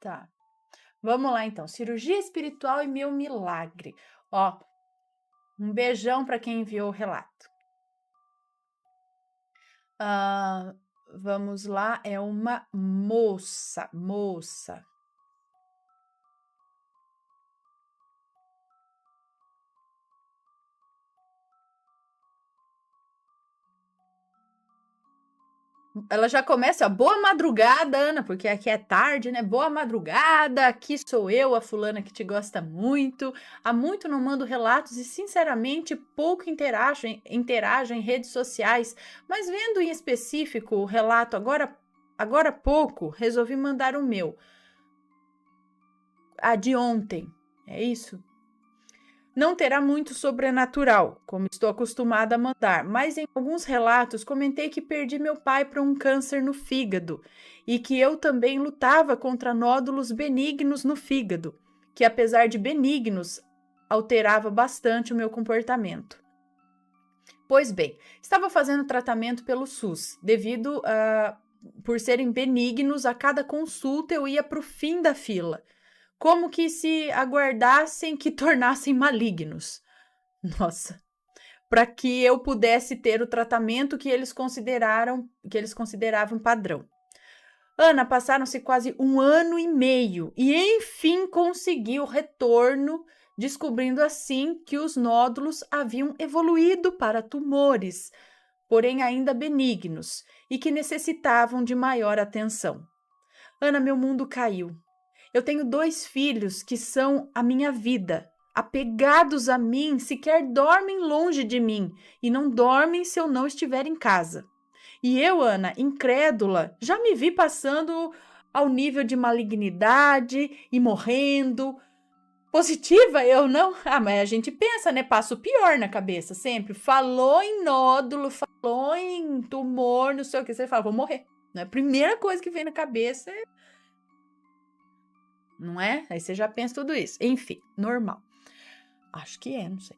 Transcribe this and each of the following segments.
Tá. Vamos lá então. Cirurgia espiritual e meu milagre. Ó, um beijão para quem enviou o relato. Ah, vamos lá, é uma moça. Ela já começa, ó, boa madrugada, Ana, porque aqui é tarde, né? Boa madrugada, aqui sou eu, a fulana que te gosta muito. Há muito não mando relatos e, sinceramente, pouco interajo em redes sociais. Mas vendo em específico o relato agora há pouco, resolvi mandar o meu. A de ontem, é isso? Não terá muito sobrenatural, como estou acostumada a mandar, mas em alguns relatos comentei que perdi meu pai para um câncer no fígado e que eu também lutava contra nódulos benignos no fígado, que apesar de benignos, alterava bastante o meu comportamento. Pois bem, estava fazendo tratamento pelo SUS, devido a por serem benignos, a cada consulta eu ia para o fim da fila, como que se aguardassem que tornassem malignos. Nossa, para que eu pudesse ter o tratamento que eles consideravam padrão. Ana, passaram-se quase 1 ano e meio e enfim consegui o retorno, descobrindo assim que os nódulos haviam evoluído para tumores, porém ainda benignos e que necessitavam de maior atenção. Ana, meu mundo caiu. Eu tenho 2 filhos que são a minha vida. Apegados a mim, sequer dormem longe de mim e não dormem se eu não estiver em casa. E eu, Ana, incrédula, já me vi passando ao nível de malignidade e morrendo. Positiva eu não? Ah, mas a gente pensa, né? Passa o pior na cabeça sempre. Falou em nódulo, falou em tumor, não sei o que, você fala, vou morrer. Né? A primeira coisa que vem na cabeça é, não é? Aí você já pensa tudo isso. Enfim, normal. Acho que é, não sei.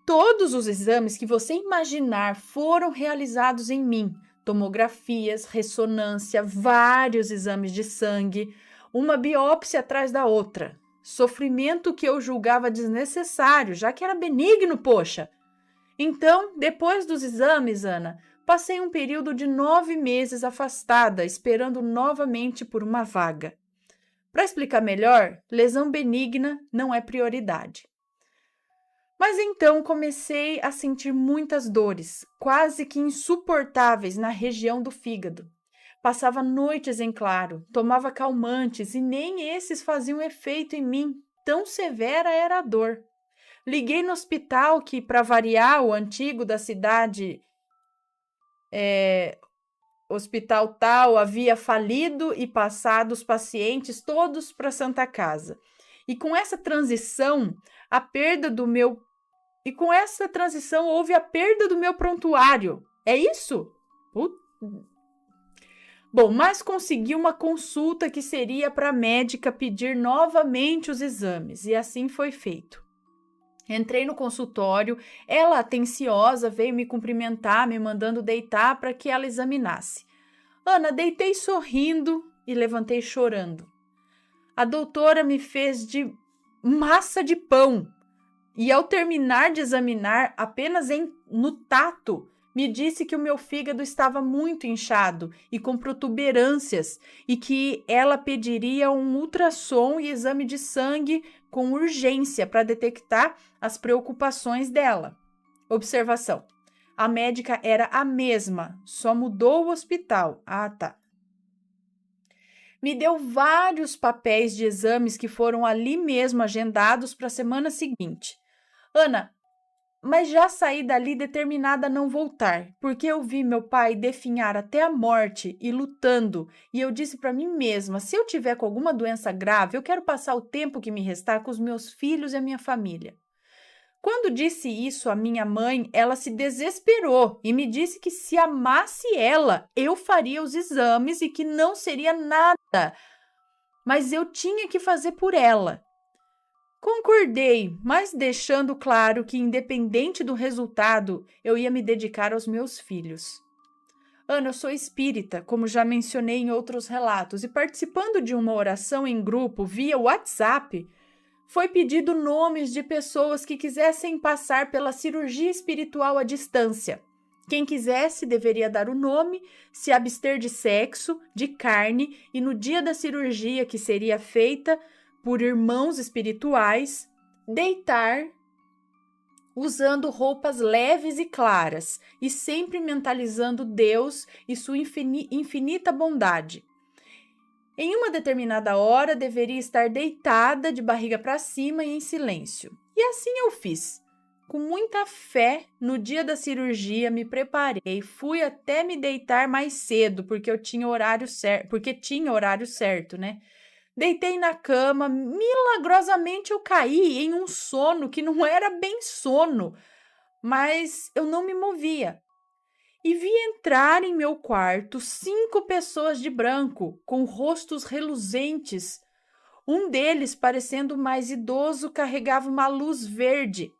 Todos os exames que você imaginar foram realizados em mim. Tomografias, ressonância, vários exames de sangue, uma biópsia atrás da outra. Sofrimento que eu julgava desnecessário, já que era benigno, poxa. Então, depois dos exames, Ana, passei um período de 9 meses afastada, esperando novamente por uma vaga. Para explicar melhor, lesão benigna não é prioridade. Mas então comecei a sentir muitas dores, quase que insuportáveis na região do fígado. Passava noites em claro, tomava calmantes e nem esses faziam efeito em mim, tão severa era a dor. Liguei no hospital que, para variar, o antigo da cidade, hospital tal, havia falido e passado os pacientes todos para Santa Casa. E com essa transição, a perda do meu E com essa transição houve a perda do meu prontuário. É isso? Bom, mas consegui uma consulta que seria para a médica pedir novamente os exames, e assim foi feito. Entrei no consultório, ela atenciosa veio me cumprimentar, me mandando deitar para que ela examinasse. Ana, deitei sorrindo e levantei chorando. A doutora me fez de massa de pão. E ao terminar de examinar, apenas no tato, me disse que o meu fígado estava muito inchado e com protuberâncias e que ela pediria um ultrassom e exame de sangue com urgência para detectar as preocupações dela. Observação: a médica era a mesma, só mudou o hospital. Ah, tá. Me deu vários papéis de exames que foram ali mesmo agendados para a semana seguinte. Ana, mas já saí dali determinada a não voltar, porque eu vi meu pai definhar até a morte e lutando, e eu disse para mim mesma, se eu tiver com alguma doença grave, eu quero passar o tempo que me restar com os meus filhos e a minha família. Quando disse isso à minha mãe, ela se desesperou e me disse que se amasse ela, eu faria os exames e que não seria nada, mas eu tinha que fazer por ela. Concordei, mas deixando claro que, independente do resultado, eu ia me dedicar aos meus filhos. Ana, eu sou espírita, como já mencionei em outros relatos, e participando de uma oração em grupo via WhatsApp, foi pedido nomes de pessoas que quisessem passar pela cirurgia espiritual à distância. Quem quisesse deveria dar o nome, se abster de sexo, de carne, e no dia da cirurgia, que seria feita por irmãos espirituais, deitar usando roupas leves e claras, e sempre mentalizando Deus e sua infinita bondade. Em uma determinada hora, deveria estar deitada de barriga para cima e em silêncio. E assim eu fiz. Com muita fé, no dia da cirurgia, me preparei, fui até me deitar mais cedo, porque tinha horário certo, né? Deitei na cama, milagrosamente eu caí em um sono que não era bem sono, mas eu não me movia. E vi entrar em meu quarto 5 pessoas de branco, com rostos reluzentes. Um deles, parecendo mais idoso, carregava uma luz verde,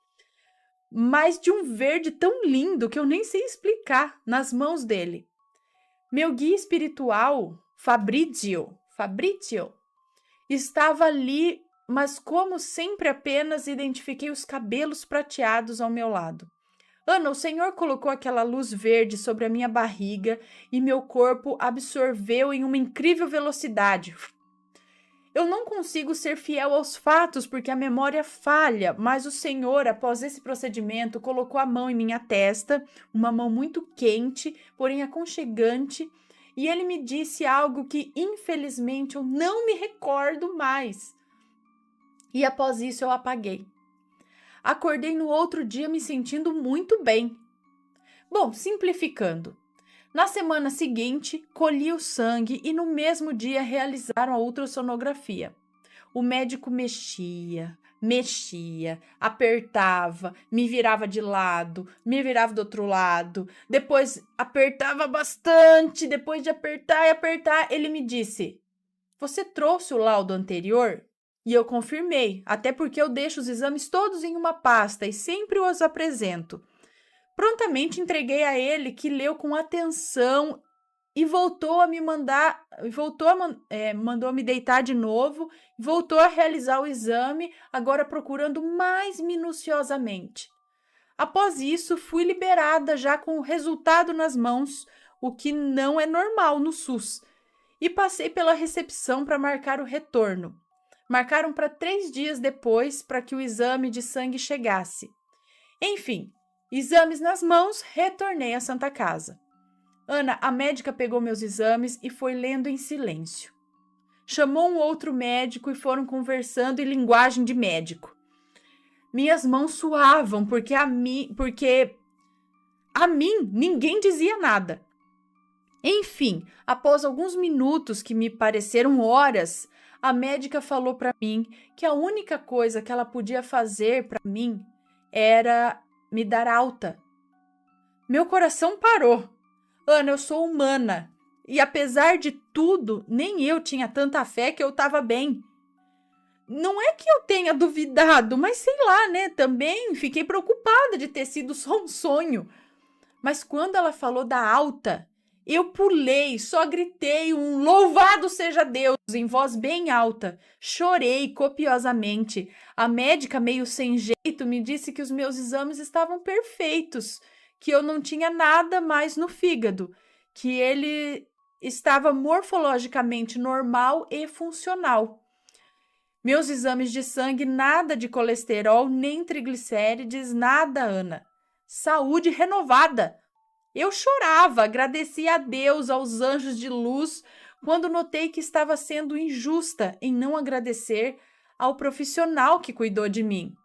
mas de um verde tão lindo que eu nem sei explicar, nas mãos dele. Meu guia espiritual, Fabrizio, estava ali, mas como sempre apenas identifiquei os cabelos prateados ao meu lado. Ana, o Senhor colocou aquela luz verde sobre a minha barriga e meu corpo absorveu em uma incrível velocidade. Eu não consigo ser fiel aos fatos porque a memória falha, mas o Senhor, após esse procedimento, colocou a mão em minha testa, uma mão muito quente, porém aconchegante, e ele me disse algo que, infelizmente, eu não me recordo mais. E após isso eu apaguei. Acordei no outro dia me sentindo muito bem. Bom, simplificando. Na semana seguinte, colhi o sangue e no mesmo dia realizaram a ultrassonografia. O médico mexia, apertava, me virava de lado, me virava do outro lado, depois apertava bastante, depois de apertar e apertar, ele me disse: "Você trouxe o laudo anterior?" E eu confirmei, até porque eu deixo os exames todos em uma pasta e sempre os apresento. Prontamente entreguei a ele, que leu com atenção e voltou a me mandar, mandou me deitar de novo, voltou a realizar o exame, agora procurando mais minuciosamente. Após isso, fui liberada já com o resultado nas mãos, o que não é normal no SUS, e passei pela recepção para marcar o retorno. Marcaram para 3 dias depois para que o exame de sangue chegasse. Enfim, exames nas mãos, retornei à Santa Casa. Ana, a médica pegou meus exames e foi lendo em silêncio. Chamou um outro médico e foram conversando em linguagem de médico. Minhas mãos suavam porque a mim ninguém dizia nada. Enfim, após alguns minutos que me pareceram horas, a médica falou para mim que a única coisa que ela podia fazer para mim era me dar alta. Meu coração parou. Ana, eu sou humana. E apesar de tudo, nem eu tinha tanta fé que eu estava bem. Não é que eu tenha duvidado, mas sei lá, né? Também fiquei preocupada de ter sido só um sonho. Mas quando ela falou da alta, eu pulei, só gritei um "Louvado seja Deus" em voz bem alta. Chorei copiosamente. A médica, meio sem jeito, me disse que os meus exames estavam perfeitos, que eu não tinha nada mais no fígado, que ele estava morfologicamente normal e funcional. Meus exames de sangue, nada de colesterol, nem triglicérides, nada, Ana. Saúde renovada. Eu chorava, agradecia a Deus, aos anjos de luz, quando notei que estava sendo injusta em não agradecer ao profissional que cuidou de mim.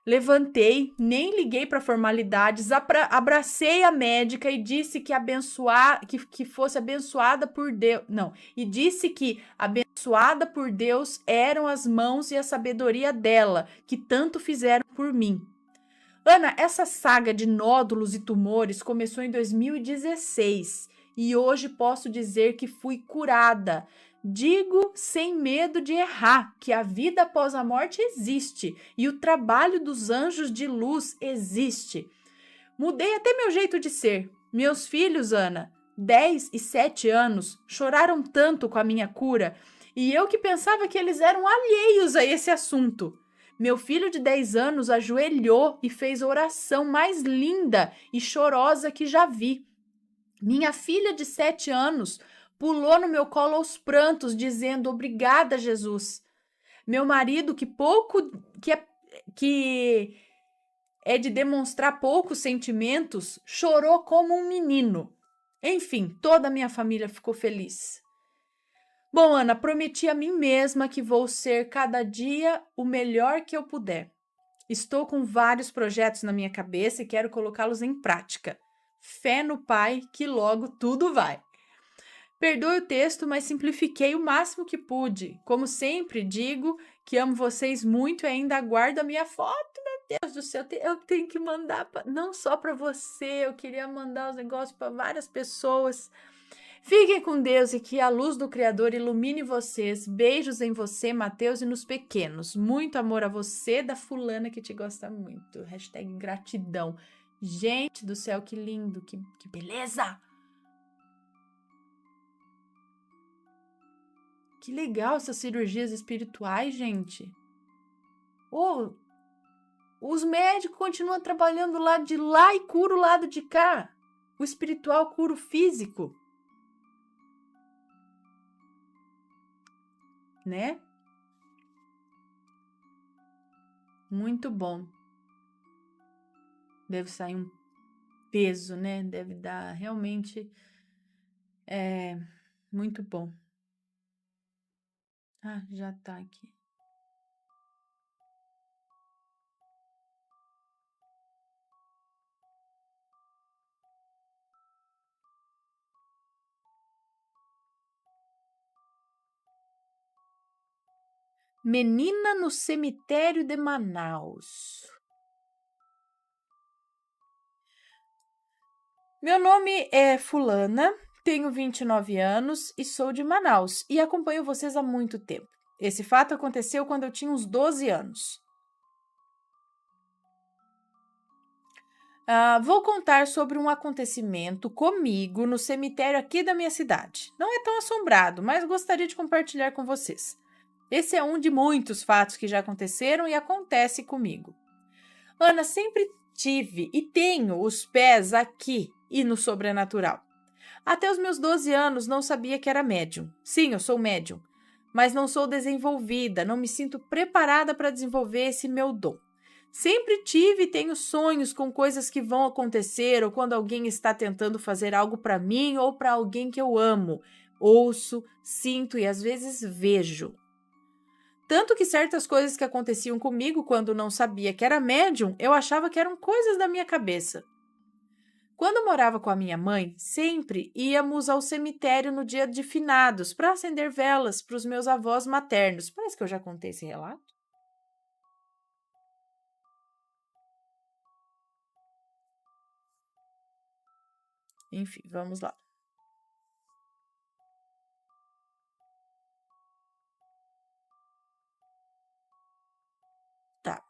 Levantei, nem liguei para formalidades, abracei a médica e disse que fosse abençoada por Deus. Não, e disse que abençoada por Deus eram as mãos e a sabedoria dela, que tanto fizeram por mim. Ana, essa saga de nódulos e tumores começou em 2016 e hoje posso dizer que fui curada. Digo sem medo de errar que a vida após a morte existe e o trabalho dos anjos de luz existe. Mudei até meu jeito de ser. Meus filhos, Ana, 10 e 7 anos choraram tanto com a minha cura e eu que pensava que eles eram alheios a esse assunto. Meu filho de 10 anos ajoelhou e fez a oração mais linda e chorosa que já vi. Minha filha de 7 anos pulou no meu colo aos prantos, dizendo obrigada, Jesus. Meu marido, que é de demonstrar poucos sentimentos, chorou como um menino. Enfim, toda a minha família ficou feliz. Bom, Ana, prometi a mim mesma que vou ser cada dia o melhor que eu puder. Estou com vários projetos na minha cabeça e quero colocá-los em prática. Fé no Pai que logo tudo vai. Perdoe o texto, mas simplifiquei o máximo que pude. Como sempre, digo que amo vocês muito e ainda aguardo a minha foto. Meu Deus do céu, eu tenho que mandar não só para você, eu queria mandar os negócios para várias pessoas. Fiquem com Deus e que a luz do Criador ilumine vocês. Beijos em você, Mateus, e nos pequenos. Muito amor a você, da fulana que te gosta muito. Hashtag gratidão. Gente do céu, que lindo, que beleza! Que legal essas cirurgias espirituais, gente. Os médicos continuam trabalhando do lado de lá e curam o lado de cá. O espiritual cura o físico. Né? Muito bom. Deve sair um peso, né? Deve dar realmente muito bom. Ah, já tá aqui. Menina no cemitério de Manaus. Meu nome é Fulana, tenho 29 anos e sou de Manaus e acompanho vocês há muito tempo. Esse fato aconteceu quando eu tinha uns 12 anos. Vou contar sobre um acontecimento comigo no cemitério aqui da minha cidade. Não é tão assombrado, mas gostaria de compartilhar com vocês. Esse é um de muitos fatos que já aconteceram e acontece comigo. Ana, sempre tive e tenho os pés aqui e no sobrenatural. Até os meus 12 anos não sabia que era médium. Sim, eu sou médium, mas não sou desenvolvida, não me sinto preparada para desenvolver esse meu dom. Sempre tive e tenho sonhos com coisas que vão acontecer ou quando alguém está tentando fazer algo para mim ou para alguém que eu amo. Ouço, sinto e às vezes vejo. Tanto que certas coisas que aconteciam comigo quando não sabia que era médium, eu achava que eram coisas da minha cabeça. Quando eu morava com a minha mãe, sempre íamos ao cemitério no dia de finados para acender velas para os meus avós maternos. Parece que eu já contei esse relato. Enfim, vamos lá. Tá.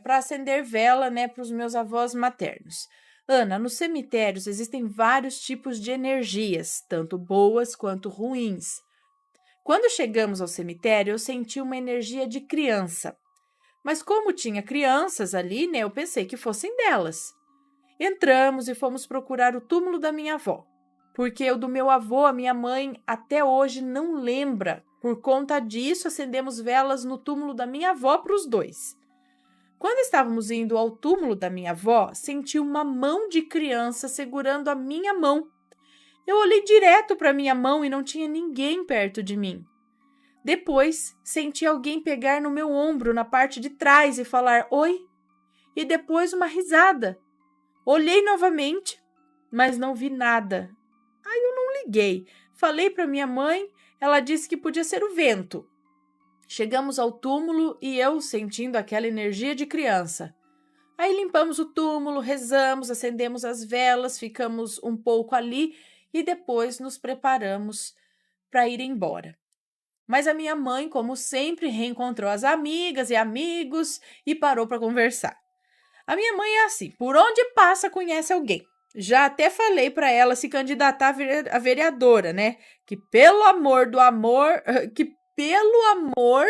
Para acender vela, né, para os meus avós maternos. Ana, nos cemitérios existem vários tipos de energias, tanto boas quanto ruins. Quando chegamos ao cemitério, eu senti uma energia de criança. Mas como tinha crianças ali, né, eu pensei que fossem delas. Entramos e fomos procurar o túmulo da minha avó, porque o do meu avô, a minha mãe, até hoje não lembra. Por conta disso, acendemos velas no túmulo da minha avó para os dois. Quando estávamos indo ao túmulo da minha avó, senti uma mão de criança segurando a minha mão. Eu olhei direto para minha mão e não tinha ninguém perto de mim. Depois, senti alguém pegar no meu ombro na parte de trás e falar oi, e depois uma risada. Olhei novamente, mas não vi nada. Aí eu não liguei. Falei para minha mãe, ela disse que podia ser o vento. Chegamos ao túmulo e eu sentindo aquela energia de criança. Aí limpamos o túmulo, rezamos, acendemos as velas, ficamos um pouco ali e depois nos preparamos para ir embora. Mas a minha mãe, como sempre, reencontrou as amigas e amigos e parou para conversar. A minha mãe é assim, por onde passa conhece alguém. Já até falei para ela se candidatar a vereadora, né? Que pelo amor do amor, que pelo amor,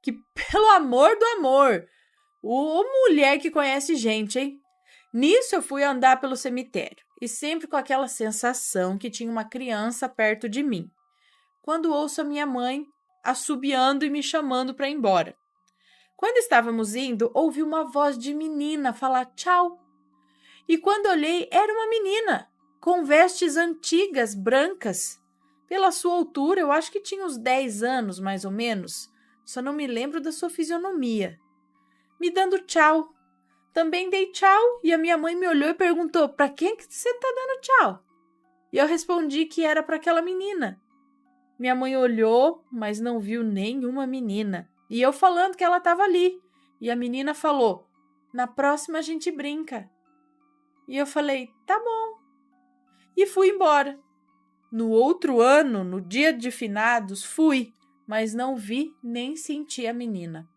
que pelo amor do amor, ô mulher que conhece gente, hein? Nisso eu fui andar pelo cemitério e sempre com aquela sensação que tinha uma criança perto de mim. Quando ouço a minha mãe assobiando e me chamando para ir embora. Quando estávamos indo, ouvi uma voz de menina falar tchau. E quando olhei, era uma menina, com vestes antigas, brancas. Pela sua altura, eu acho que tinha uns 10 anos, mais ou menos. Só não me lembro da sua fisionomia. Me dando tchau. Também dei tchau e a minha mãe me olhou e perguntou: "Para quem que você tá dando tchau?" E eu respondi que era para aquela menina. Minha mãe olhou, mas não viu nenhuma menina. E eu falando que ela estava ali. E a menina falou: "Na próxima a gente brinca." E eu falei: "Tá bom." E fui embora. No outro ano, no dia de finados, fui, mas não vi nem senti a menina.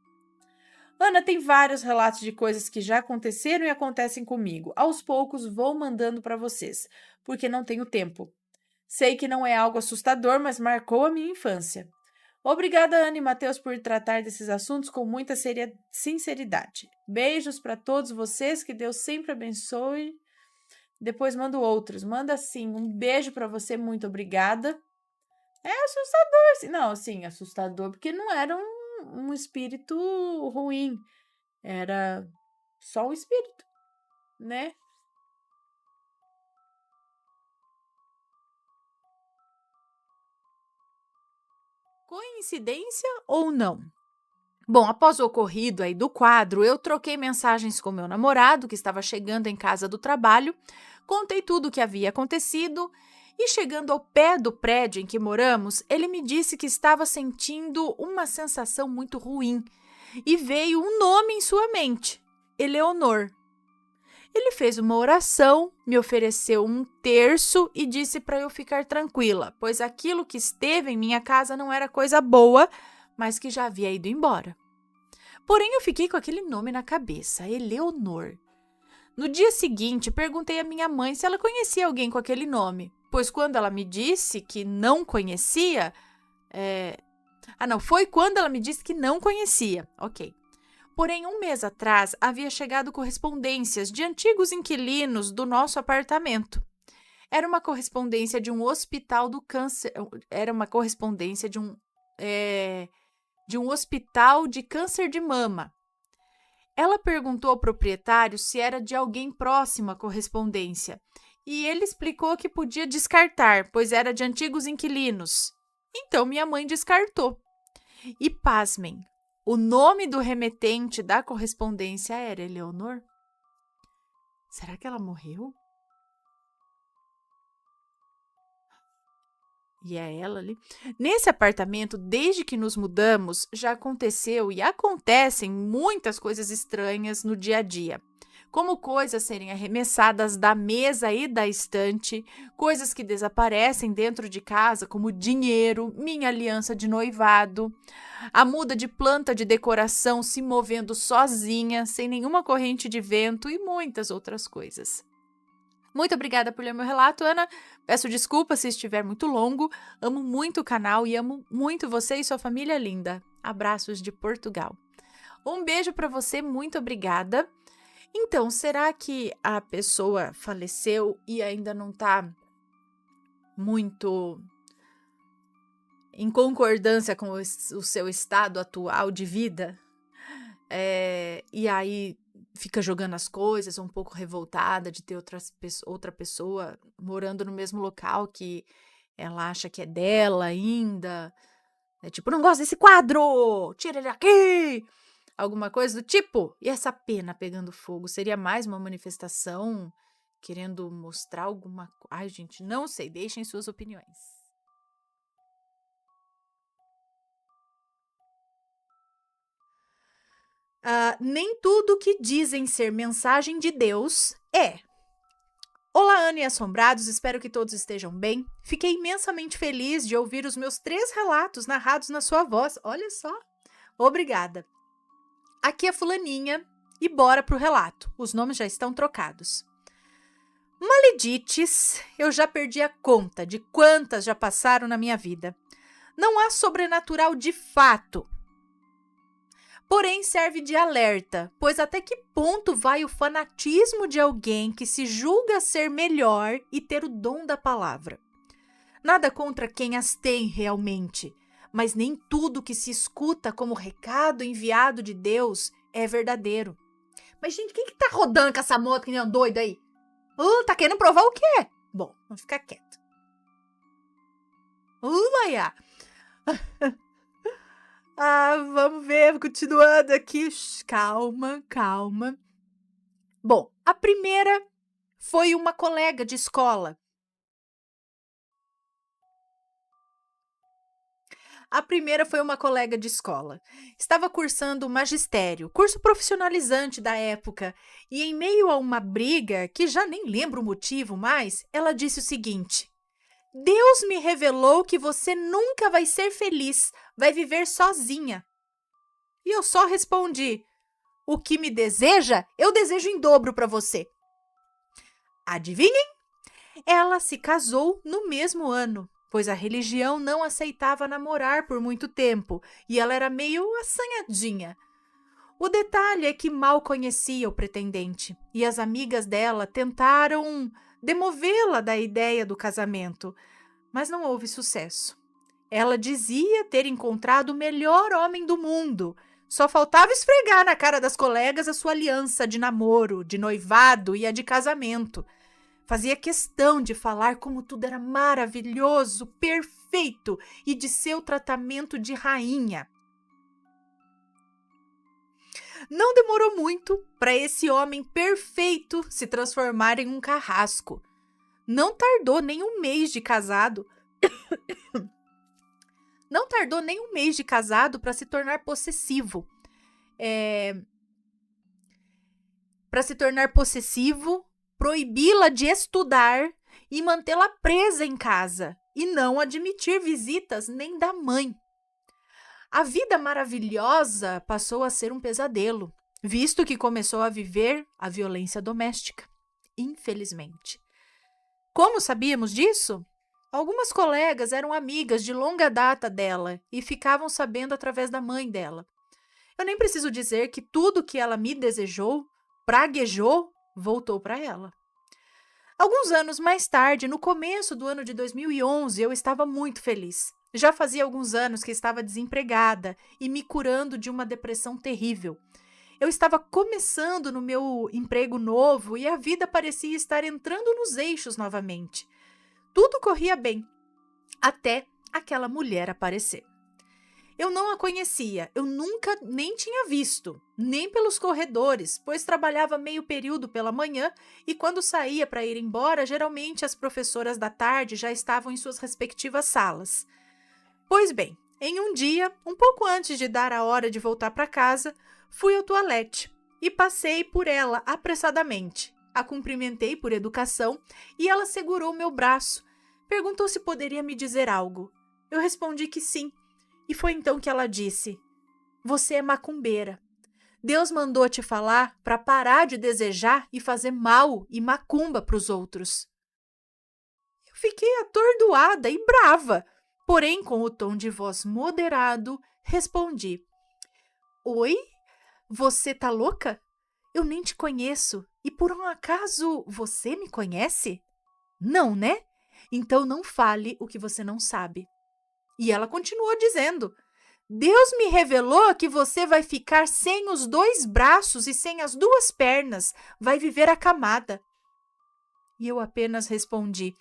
Ana tem vários relatos de coisas que já aconteceram e acontecem comigo. Aos poucos vou mandando para vocês, porque não tenho tempo. Sei que não é algo assustador, mas marcou a minha infância. Obrigada, Ana e Matheus, por tratar desses assuntos com muita sinceridade. Beijos para todos vocês, que Deus sempre abençoe. Depois mando outros. Manda sim. Um beijo para você, muito obrigada. É assustador. Não, sim, assustador, porque não era um espírito ruim. Era só um espírito, né? Coincidência ou não? Bom, após o ocorrido aí do quadro, eu troquei mensagens com meu namorado, que estava chegando em casa do trabalho, contei tudo o que havia acontecido e, chegando ao pé do prédio em que moramos, ele me disse que estava sentindo uma sensação muito ruim e veio um nome em sua mente: Eleonor. Ele fez uma oração, me ofereceu um terço e disse para eu ficar tranquila, pois aquilo que esteve em minha casa não era coisa boa, mas que já havia ido embora. Porém, eu fiquei com aquele nome na cabeça, Eleonor. No dia seguinte, perguntei à minha mãe se ela conhecia alguém com aquele nome, pois quando ela me disse que não conhecia... foi quando ela me disse que não conhecia, ok. Porém, um mês atrás, havia chegado correspondências de antigos inquilinos do nosso apartamento. Era uma correspondência de um hospital do câncer, era uma correspondência de um hospital de câncer de mama. Ela perguntou ao proprietário se era de alguém próximo à correspondência, e ele explicou que podia descartar, pois era de antigos inquilinos. Então, minha mãe descartou. E pasmem, o nome do remetente da correspondência era Eleonor? Será que ela morreu? E é ela ali. Nesse apartamento, desde que nos mudamos, já aconteceu e acontecem muitas coisas estranhas no dia a dia. Como coisas serem arremessadas da mesa e da estante, coisas que desaparecem dentro de casa, como dinheiro, minha aliança de noivado, a muda de planta de decoração se movendo sozinha, sem nenhuma corrente de vento e muitas outras coisas. Muito obrigada por ler meu relato, Ana. Peço desculpas se estiver muito longo. Amo muito o canal e amo muito você e sua família linda. Abraços de Portugal. Um beijo para você, muito obrigada. Então, será que a pessoa faleceu e ainda não está muito em concordância com o seu estado atual de vida? E aí fica jogando as coisas, um pouco revoltada de ter outra pessoa morando no mesmo local que ela acha que é dela ainda. Tipo, não gosto desse quadro! Tira ele aqui! Alguma coisa do tipo. E essa pena pegando fogo? Seria mais uma manifestação querendo mostrar alguma coisa? Ai, gente, não sei. Deixem suas opiniões. Nem tudo que dizem ser mensagem de Deus é. Olá, Ana e assombrados, espero que todos estejam bem. Fiquei imensamente feliz de ouvir os meus 3 relatos narrados na sua voz. Olha só. Obrigada. Aqui é fulaninha e bora pro relato. Os nomes já estão trocados. Maledites, eu já perdi a conta de quantas já passaram na minha vida. Não há sobrenatural de fato. Porém, serve de alerta, pois até que ponto vai o fanatismo de alguém que se julga ser melhor e ter o dom da palavra? Nada contra quem as tem realmente, mas nem tudo que se escuta como recado enviado de Deus é verdadeiro. Mas, gente, quem que tá rodando com essa moto que nem um doido aí? Tá querendo provar o quê? Bom, vamos ficar quieto. Laia! Vamos ver, continuando aqui. Calma, calma. Bom, a primeira foi uma colega de escola. Estava cursando o magistério, curso profissionalizante da época, e em meio a uma briga, que já nem lembro o motivo mais, ela disse o seguinte: Deus me revelou que você nunca vai ser feliz, vai viver sozinha. E eu só respondi: o que me deseja, eu desejo em dobro para você. Adivinhem? Ela se casou no mesmo ano, pois a religião não aceitava namorar por muito tempo e ela era meio assanhadinha. O detalhe é que mal conhecia o pretendente e as amigas dela tentaram demovê-la da ideia do casamento, mas não houve sucesso. Ela dizia ter encontrado o melhor homem do mundo. Só faltava esfregar na cara das colegas a sua aliança de namoro, de noivado e a de casamento. Fazia questão de falar como tudo era maravilhoso, perfeito e de seu tratamento de rainha. Não demorou muito para esse homem perfeito se transformar em um carrasco. Não tardou nem um mês de casado. Para se tornar possessivo. Proibi-la de estudar e mantê-la presa em casa e não admitir visitas nem da mãe. A vida maravilhosa passou a ser um pesadelo, visto que começou a viver a violência doméstica, infelizmente. Como sabíamos disso? Algumas colegas eram amigas de longa data dela e ficavam sabendo através da mãe dela. Eu nem preciso dizer que tudo que ela me desejou, praguejou, voltou para ela. Alguns anos mais tarde, no começo do ano de 2011, eu estava muito feliz. Já fazia alguns anos que estava desempregada e me curando de uma depressão terrível. Eu estava começando no meu emprego novo e a vida parecia estar entrando nos eixos novamente. Tudo corria bem, até aquela mulher aparecer. Eu não a conhecia, eu nunca nem tinha visto, nem pelos corredores, pois trabalhava meio período pela manhã e quando saía para ir embora, geralmente as professoras da tarde já estavam em suas respectivas salas. Pois bem, em um dia, um pouco antes de dar a hora de voltar para casa, fui ao toalete e passei por ela apressadamente. A cumprimentei por educação e ela segurou meu braço. Perguntou se poderia me dizer algo. Eu respondi que sim. E foi então que ela disse: você é macumbeira. Deus mandou te falar para parar de desejar e fazer mal e macumba para os outros. Eu fiquei atordoada e brava, porém com o tom de voz moderado, respondi: oi? Você tá louca? Eu nem te conheço e por um acaso você me conhece? Não, né? Então não fale o que você não sabe. E ela continuou dizendo: Deus me revelou que você vai ficar sem os 2 braços e sem as 2 pernas, vai viver acamada. E eu apenas respondi: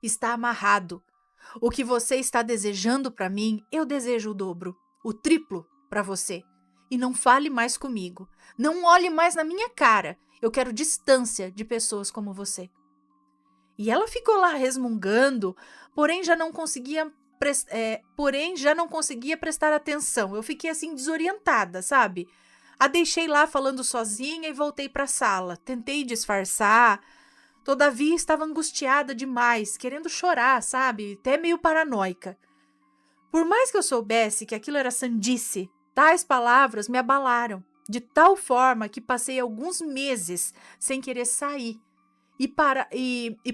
está amarrado. O que você está desejando para mim, eu desejo o dobro, o triplo para você. E não fale mais comigo. Não olhe mais na minha cara. Eu quero distância de pessoas como você. E ela ficou lá resmungando, porém já não conseguia prestar atenção. Eu fiquei assim desorientada, sabe? A deixei lá falando sozinha e voltei para a sala. Tentei disfarçar. Todavia estava angustiada demais, querendo chorar, sabe? Até meio paranoica. Por mais que eu soubesse que aquilo era sandice, tais palavras me abalaram, de tal forma que passei alguns meses sem querer sair. para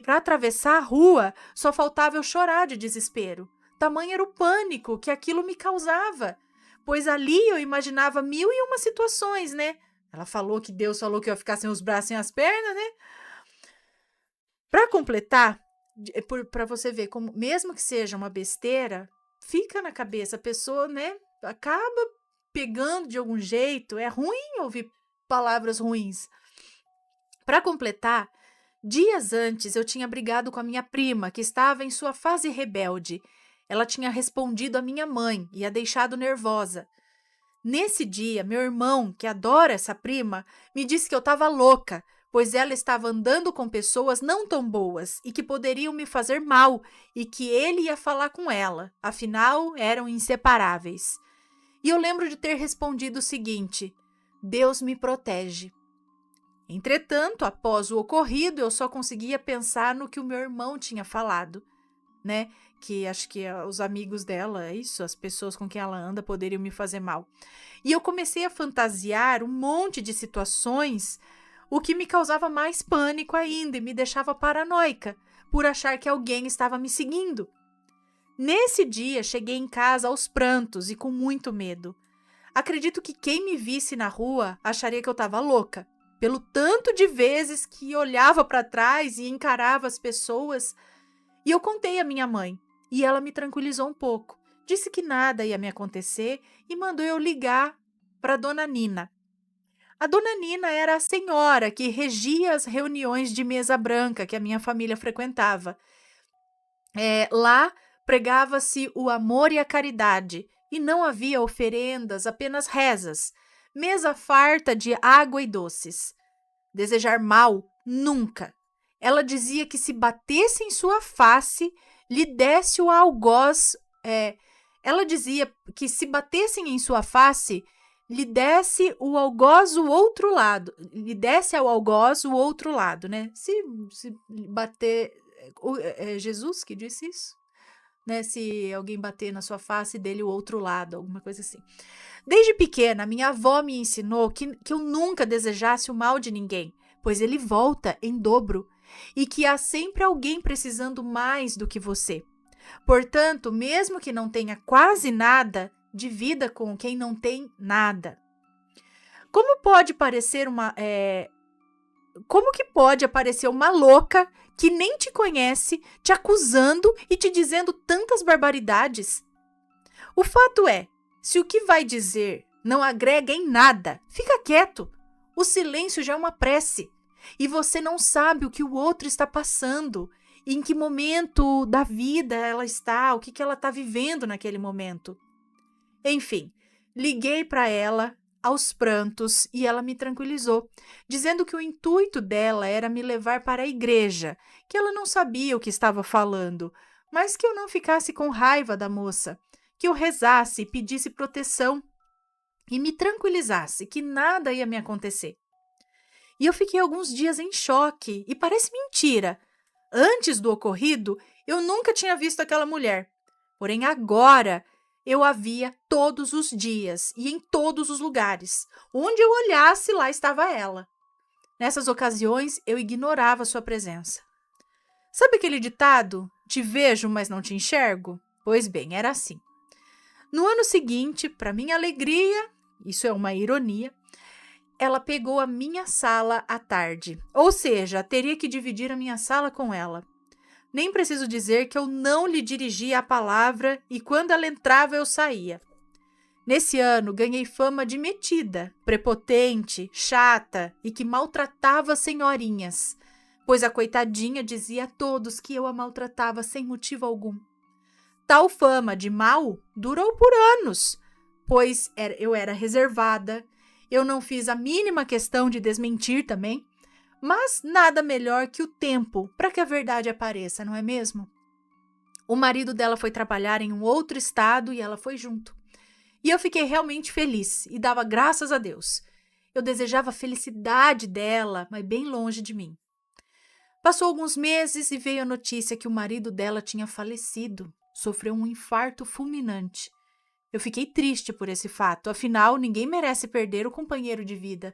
atravessar a rua, só faltava eu chorar de desespero. Tamanho era o pânico que aquilo me causava, pois ali eu imaginava 1001 situações, né? Ela falou que Deus falou que eu ia ficar sem os braços e as pernas, né? Para completar, para você ver como, mesmo que seja uma besteira, fica na cabeça, a pessoa, né, acaba pegando de algum jeito. É ruim ouvir palavras ruins. Para completar, dias antes eu tinha brigado com a minha prima, que estava em sua fase rebelde. Ela tinha respondido à minha mãe e a deixado nervosa. Nesse dia, meu irmão, que adora essa prima, me disse que eu estava louca, pois ela estava andando com pessoas não tão boas e que poderiam me fazer mal, e que ele ia falar com ela, afinal eram inseparáveis. E eu lembro de ter respondido o seguinte: Deus me protege. Entretanto, após o ocorrido, eu só conseguia pensar no que o meu irmão tinha falado, né? Que acho que os amigos dela, isso, as pessoas com quem ela anda, poderiam me fazer mal. E eu comecei a fantasiar um monte de situações, o que me causava mais pânico ainda e me deixava paranoica, por achar que alguém estava me seguindo. Nesse dia, cheguei em casa aos prantos e com muito medo. Acredito que quem me visse na rua acharia que eu estava louca, pelo tanto de vezes que olhava para trás e encarava as pessoas. E eu contei à minha mãe, e ela me tranquilizou um pouco. Disse que nada ia me acontecer e mandou eu ligar para Dona Nina. A Dona Nina era a senhora que regia as reuniões de mesa branca que a minha família frequentava. Lá pregava-se o amor e a caridade, e não havia oferendas, apenas rezas. Mesa farta de água e doces. Desejar mal, nunca. Ela dizia que se batesse em sua face, lhe desse o algoz. Ela dizia que se batessem em sua face, lhe desse o algoz o outro lado. Lhe desse ao algoz o outro lado, né? Se bater. É Jesus que disse isso? Né? Se alguém bater na sua face, dele o outro lado, alguma coisa assim. Desde pequena, minha avó me ensinou que eu nunca desejasse o mal de ninguém, pois ele volta em dobro, e que há sempre alguém precisando mais do que você. Portanto, mesmo que não tenha quase nada, divida com quem não tem nada. Como que pode aparecer uma louca que nem te conhece, te acusando e te dizendo tantas barbaridades? O fato é, se o que vai dizer não agrega em nada, fica quieto. O silêncio já é uma prece. E você não sabe o que o outro está passando, em que momento da vida ela está, o que ela está vivendo naquele momento. Enfim, liguei para ela aos prantos e ela me tranquilizou, dizendo que o intuito dela era me levar para a igreja, que ela não sabia o que estava falando, mas que eu não ficasse com raiva da moça, que eu rezasse e pedisse proteção e me tranquilizasse que nada ia me acontecer. E eu fiquei alguns dias em choque, e parece mentira. Antes do ocorrido, eu nunca tinha visto aquela mulher. Porém, agora eu a via todos os dias e em todos os lugares. Onde eu olhasse, lá estava ela. Nessas ocasiões, eu ignorava sua presença. Sabe aquele ditado? Te vejo, mas não te enxergo? Pois bem, era assim. No ano seguinte, para minha alegria, isso é uma ironia, ela pegou a minha sala à tarde. Ou seja, teria que dividir a minha sala com ela. Nem preciso dizer que eu não lhe dirigia a palavra e quando ela entrava eu saía. Nesse ano, ganhei fama de metida, prepotente, chata e que maltratava senhorinhas, pois a coitadinha dizia a todos que eu a maltratava sem motivo algum. Tal fama de mal durou por anos, pois eu era reservada, eu não fiz a mínima questão de desmentir também, mas nada melhor que o tempo para que a verdade apareça, não é mesmo? O marido dela foi trabalhar em um outro estado e ela foi junto. E eu fiquei realmente feliz e dava graças a Deus. Eu desejava a felicidade dela, mas bem longe de mim. Passou alguns meses e veio a notícia que o marido dela tinha falecido. Sofreu um infarto fulminante. Eu fiquei triste por esse fato, afinal, ninguém merece perder o companheiro de vida.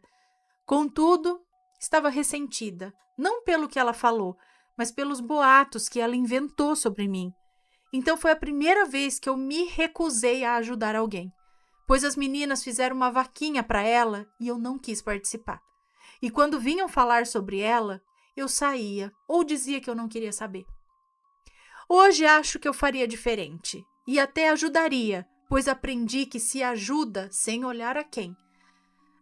Contudo, estava ressentida, não pelo que ela falou, mas pelos boatos que ela inventou sobre mim. Então foi a primeira vez que eu me recusei a ajudar alguém, pois as meninas fizeram uma vaquinha para ela e eu não quis participar. E quando vinham falar sobre ela, eu saía ou dizia que eu não queria saber. Hoje acho que eu faria diferente e até ajudaria, pois aprendi que se ajuda sem olhar a quem.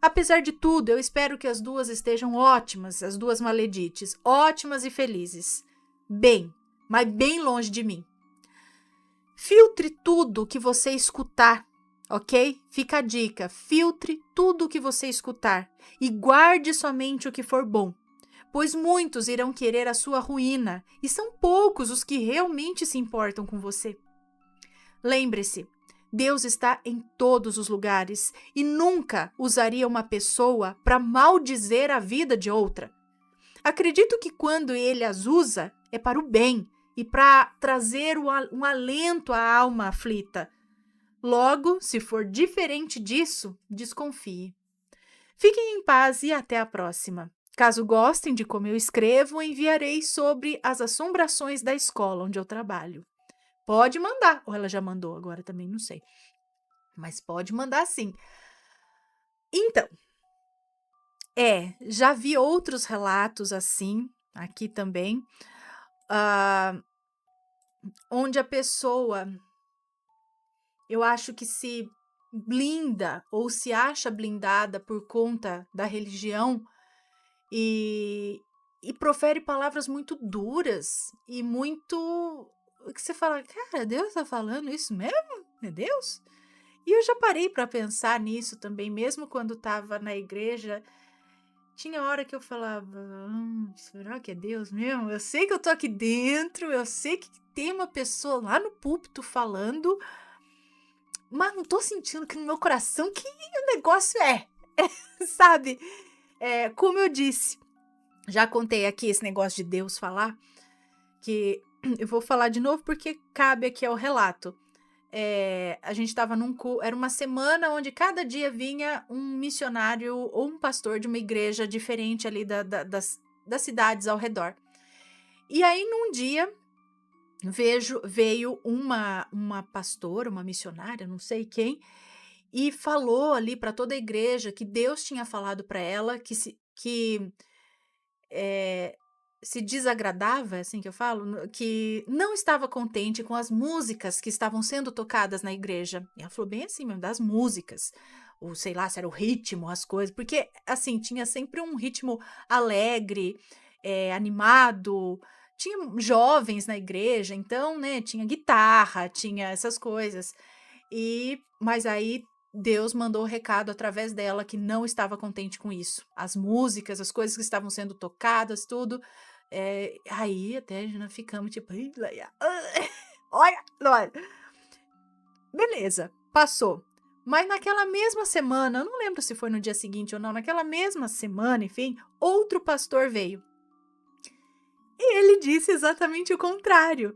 Apesar de tudo, eu espero que as duas estejam ótimas, as duas Maledites, ótimas e felizes. Bem, mas bem longe de mim. Filtre tudo que você escutar, ok? Fica a dica, filtre tudo o que você escutar e guarde somente o que for bom, pois muitos irão querer a sua ruína e são poucos os que realmente se importam com você. Lembre-se, Deus está em todos os lugares e nunca usaria uma pessoa para maldizer a vida de outra. Acredito que quando ele as usa, é para o bem e para trazer um alento à alma aflita. Logo, se for diferente disso, desconfie. Fiquem em paz e até a próxima. Caso gostem de como eu escrevo, enviarei sobre as assombrações da escola onde eu trabalho. Pode mandar, ou ela já mandou, agora também não sei. Mas pode mandar sim. Então, já vi outros relatos assim, aqui também, onde a pessoa, eu acho que se blinda ou se acha blindada por conta da religião e profere palavras muito duras e muito... que você fala, cara, Deus tá falando isso mesmo? É Deus? E eu já parei para pensar nisso também, mesmo quando estava na igreja. Tinha hora que eu falava, será que é Deus mesmo? Eu sei que eu tô aqui dentro, eu sei que tem uma pessoa lá no púlpito falando, mas não tô sentindo que no meu coração que o negócio sabe? Como eu disse, já contei aqui esse negócio de Deus falar, que eu vou falar de novo porque cabe aqui ao relato. A gente estava era uma semana onde cada dia vinha um missionário ou um pastor de uma igreja diferente ali das cidades ao redor. E aí, num dia, veio uma pastora, uma missionária, não sei quem, e falou ali para toda a igreja que Deus tinha falado para ela que se desagradava, é assim que eu falo, que não estava contente com as músicas que estavam sendo tocadas na igreja. E ela falou bem assim mesmo, das músicas, ou sei lá, se era o ritmo, as coisas, porque assim, tinha sempre um ritmo alegre, animado, tinha jovens na igreja, então, né, tinha guitarra, tinha essas coisas. Mas aí Deus mandou o recado através dela que não estava contente com isso. As músicas, as coisas que estavam sendo tocadas, tudo. Aí até nós ficamos tipo, olha. Beleza, passou. Mas naquela mesma semana, eu não lembro se foi no dia seguinte ou não, naquela mesma semana, enfim, outro pastor veio. E ele disse exatamente o contrário.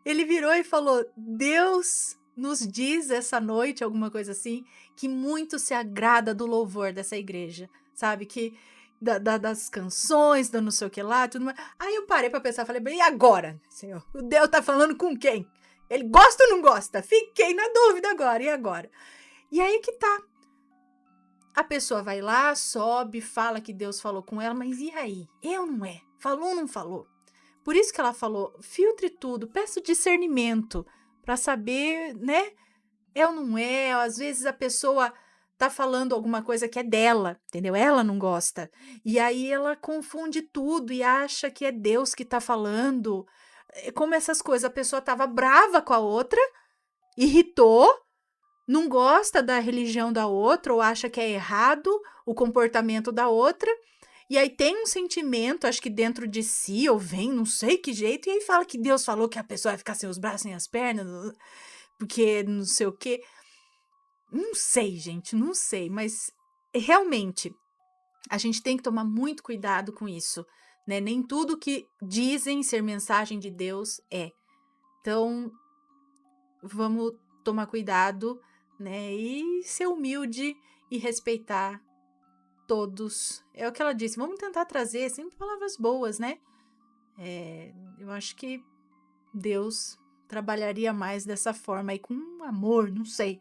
Ele virou e falou: Deus nos diz essa noite, alguma coisa assim, que muito se agrada do louvor dessa igreja, sabe? Que das canções, do não sei o que lá, tudo mais. Aí eu parei pra pensar, falei, e agora, Senhor? O Deus tá falando com quem? Ele gosta ou não gosta? Fiquei na dúvida agora, e agora? E aí que tá. A pessoa vai lá, sobe, fala que Deus falou com ela, mas e aí? Eu não é? Falou ou não falou? Por isso que ela falou, filtre tudo, peça discernimento para saber, né? É ou não é? Às vezes a pessoa tá falando alguma coisa que é dela, entendeu? Ela não gosta. E aí ela confunde tudo e acha que é Deus que tá falando. Como essas coisas, a pessoa tava brava com a outra, irritou, não gosta da religião da outra ou acha que é errado o comportamento da outra. E aí tem um sentimento, acho que dentro de si, ou vem, não sei que jeito, e aí fala que Deus falou que a pessoa vai ficar sem os braços, sem as pernas, porque não sei o quê. Não sei, gente, não sei, mas realmente a gente tem que tomar muito cuidado com isso, né? Nem tudo que dizem ser mensagem de Deus é. Então, vamos tomar cuidado, né? E ser humilde e respeitar todos. É o que ela disse, vamos tentar trazer sempre palavras boas, né? Eu acho que Deus trabalharia mais dessa forma aí, com amor, não sei.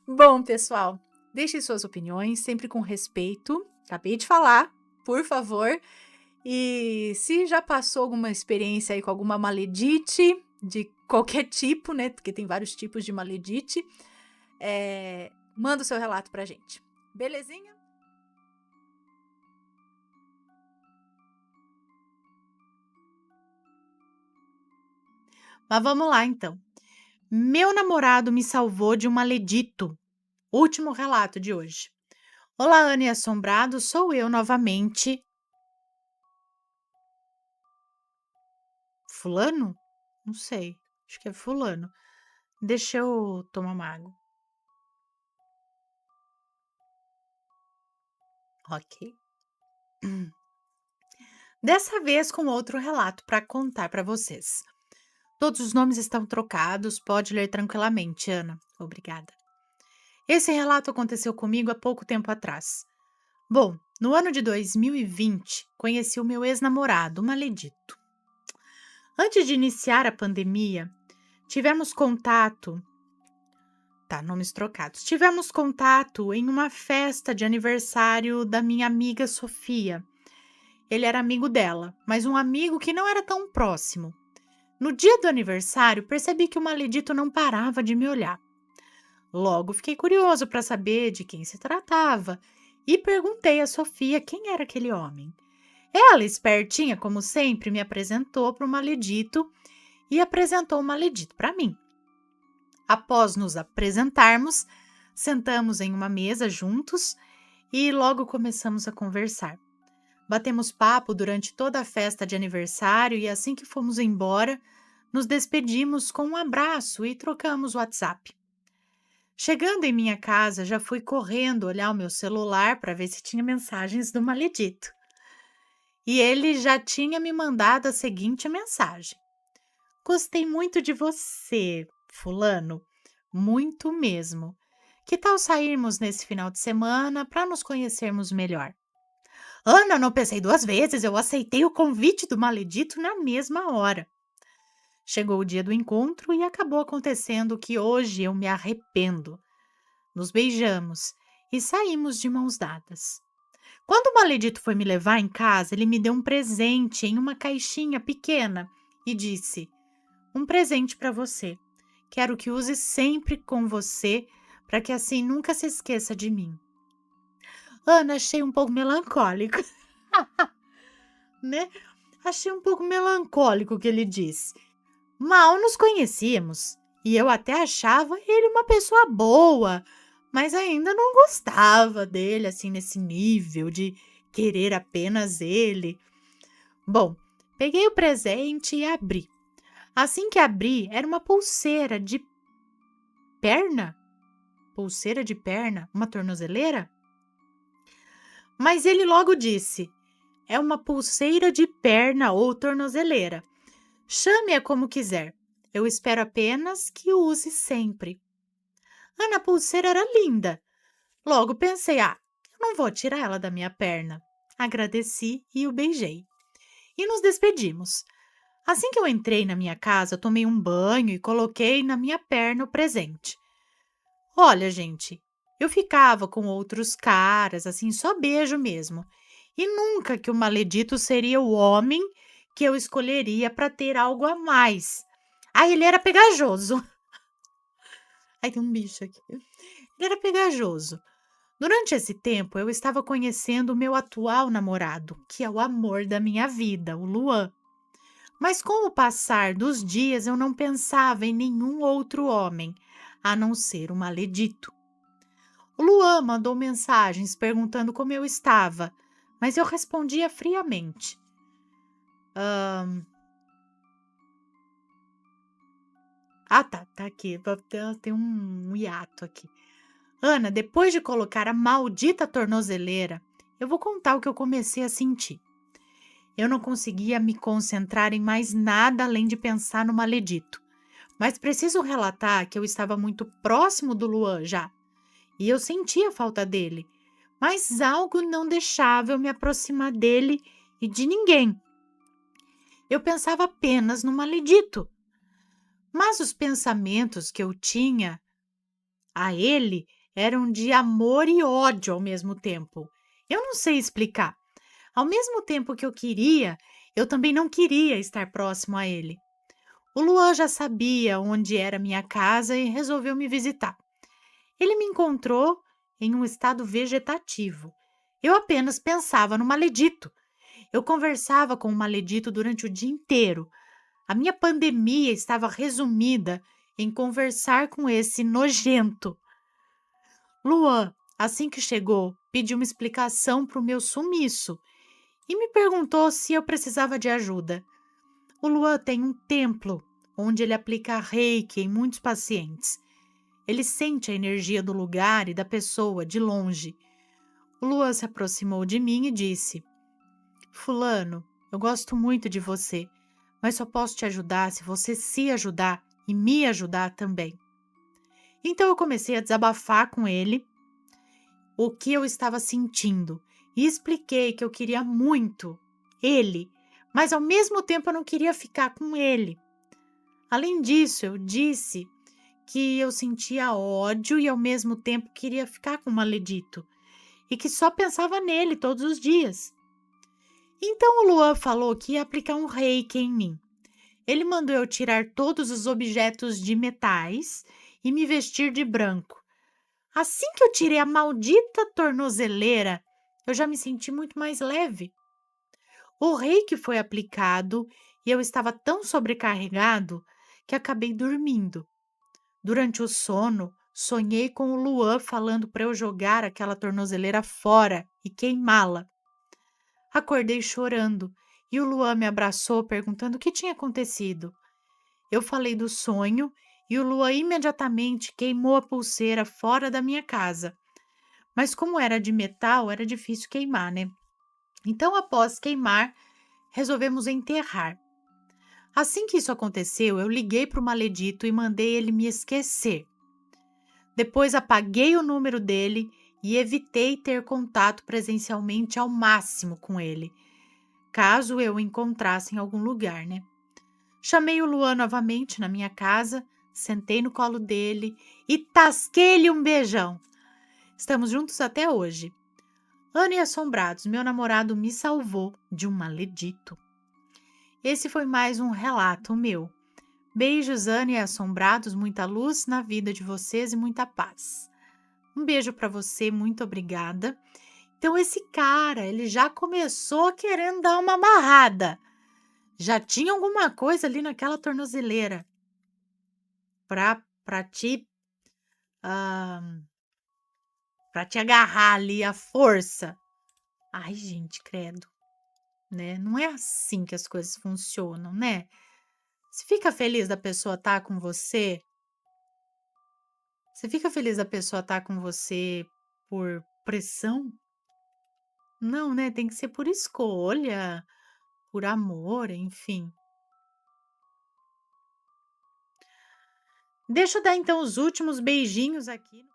Bom, pessoal, deixem suas opiniões, sempre com respeito. Acabei de falar, por favor. E se já passou alguma experiência aí com alguma maledite, de qualquer tipo, né? Porque tem vários tipos de maledite, manda o seu relato pra gente. Belezinha? Mas vamos lá, então. Meu namorado me salvou de um maledito. Último relato de hoje. Olá, Ana e Assombrado, sou eu novamente. Fulano? Não sei. Acho que é fulano. Deixa eu tomar uma água. Ok. Dessa vez com outro relato para contar para vocês. Todos os nomes estão trocados, pode ler tranquilamente, Ana. Obrigada. Esse relato aconteceu comigo há pouco tempo atrás. Bom, no ano de 2020, conheci o meu ex-namorado, o maledito. Antes de iniciar a pandemia, tivemos contato. Tá, nomes trocados. Tivemos contato em uma festa de aniversário da minha amiga Sofia. Ele era amigo dela, mas um amigo que não era tão próximo. No dia do aniversário, percebi que o maledito não parava de me olhar. Logo, fiquei curioso para saber de quem se tratava e perguntei a Sofia quem era aquele homem. Ela, espertinha como sempre, me apresentou para o maledito e apresentou o maledito para mim. Após nos apresentarmos, sentamos em uma mesa juntos e logo começamos a conversar. Batemos papo durante toda a festa de aniversário e assim que fomos embora, nos despedimos com um abraço e trocamos o WhatsApp. Chegando em minha casa, já fui correndo olhar o meu celular para ver se tinha mensagens do maledito. E ele já tinha me mandado a seguinte mensagem: Gostei muito de você, fulano, muito mesmo. Que tal sairmos nesse final de semana para nos conhecermos melhor? Ana, não pensei duas vezes, eu aceitei o convite do maledito na mesma hora. Chegou o dia do encontro e acabou acontecendo que hoje eu me arrependo. Nos beijamos e saímos de mãos dadas. Quando o maledito foi me levar em casa, ele me deu um presente em uma caixinha pequena e disse: Um presente para você. Quero que use sempre com você, para que assim nunca se esqueça de mim. Ana, achei um pouco melancólico, né? Achei um pouco melancólico o que ele disse. Mal nos conhecíamos e eu até achava ele uma pessoa boa, mas ainda não gostava dele assim nesse nível de querer apenas ele. Bom, peguei o presente e abri. Assim que abri, era uma pulseira de perna? Pulseira de perna? Uma tornozeleira? Mas ele logo disse: é uma pulseira de perna ou tornozeleira. Chame-a como quiser. Eu espero apenas que use sempre. Ana, a pulseira era linda. Logo pensei: eu não vou tirar ela da minha perna. Agradeci e o beijei. E nos despedimos. Assim que eu entrei na minha casa, tomei um banho e coloquei na minha perna o presente. Olha, gente, eu ficava com outros caras, assim, só beijo mesmo. E nunca que o maledito seria o homem que eu escolheria para ter algo a mais. Ele era pegajoso. Tem um bicho aqui. Ele era pegajoso. Durante esse tempo, eu estava conhecendo o meu atual namorado, que é o amor da minha vida, o Luan. Mas com o passar dos dias, eu não pensava em nenhum outro homem, a não ser o maledito. O Luan mandou mensagens perguntando como eu estava, mas eu respondia friamente. Tá aqui. Tem um hiato aqui. Ana, depois de colocar a maldita tornozeleira, eu vou contar o que eu comecei a sentir. Eu não conseguia me concentrar em mais nada além de pensar no maledito. Mas preciso relatar que eu estava muito próximo do Luan já. E eu sentia a falta dele. mas algo não deixava eu me aproximar dele e de ninguém. Eu pensava apenas no maledito, mas os pensamentos que eu tinha a ele eram de amor e ódio ao mesmo tempo. Eu não sei explicar. Ao mesmo tempo que eu queria, eu também não queria estar próximo a ele. O Luan já sabia onde era minha casa e resolveu me visitar. Ele me encontrou em um estado vegetativo. Eu apenas pensava no maledito. Eu conversava com o maledito durante o dia inteiro. A minha pandemia estava resumida em conversar com esse nojento. Luan, assim que chegou, pediu uma explicação para o meu sumiço e me perguntou se eu precisava de ajuda. O Luan tem um templo onde ele aplica reiki em muitos pacientes. Ele sente a energia do lugar e da pessoa de longe. O Luan se aproximou de mim e disse: Fulano, eu gosto muito de você, mas só posso te ajudar se você se ajudar e me ajudar também. Então eu comecei a desabafar com ele o que eu estava sentindo e expliquei que eu queria muito ele, mas ao mesmo tempo eu não queria ficar com ele. Além disso, eu disse que eu sentia ódio e ao mesmo tempo queria ficar com o maledito e que só pensava nele todos os dias. Então o Luan falou que ia aplicar um reiki em mim. Ele mandou eu tirar todos os objetos de metais e me vestir de branco. Assim que eu tirei a maldita tornozeleira, eu já me senti muito mais leve. O reiki foi aplicado e eu estava tão sobrecarregado que acabei dormindo. Durante o sono, sonhei com o Luan falando para eu jogar aquela tornozeleira fora e queimá-la. Acordei chorando e o Luan me abraçou perguntando o que tinha acontecido. Eu falei do sonho e o Luan imediatamente queimou a pulseira fora da minha casa. Mas como era de metal, era difícil queimar, né? Então, após queimar, resolvemos enterrar. Assim que isso aconteceu, eu liguei para o maledito e mandei ele me esquecer. Depois apaguei o número dele e evitei ter contato presencialmente ao máximo com ele, caso eu o encontrasse em algum lugar, né? Chamei o Luan novamente na minha casa, sentei no colo dele e tasquei-lhe um beijão. Estamos juntos até hoje. Ana e Assombrados, meu namorado me salvou de um maledito. Esse foi mais um relato meu. Beijos, Ana e Assombrados, muita luz na vida de vocês e muita paz. Um beijo para você, muito obrigada. Então esse cara, ele já começou querendo dar uma amarrada. Já tinha alguma coisa ali naquela tornozeleira para te para te agarrar ali à força. Ai, gente, credo, né? Não é assim que as coisas funcionam, né? Você fica feliz da pessoa estar com você? Você fica feliz da pessoa estar com você por pressão? Não, né? Tem que ser por escolha, por amor, enfim. Deixa eu dar então os últimos beijinhos aqui.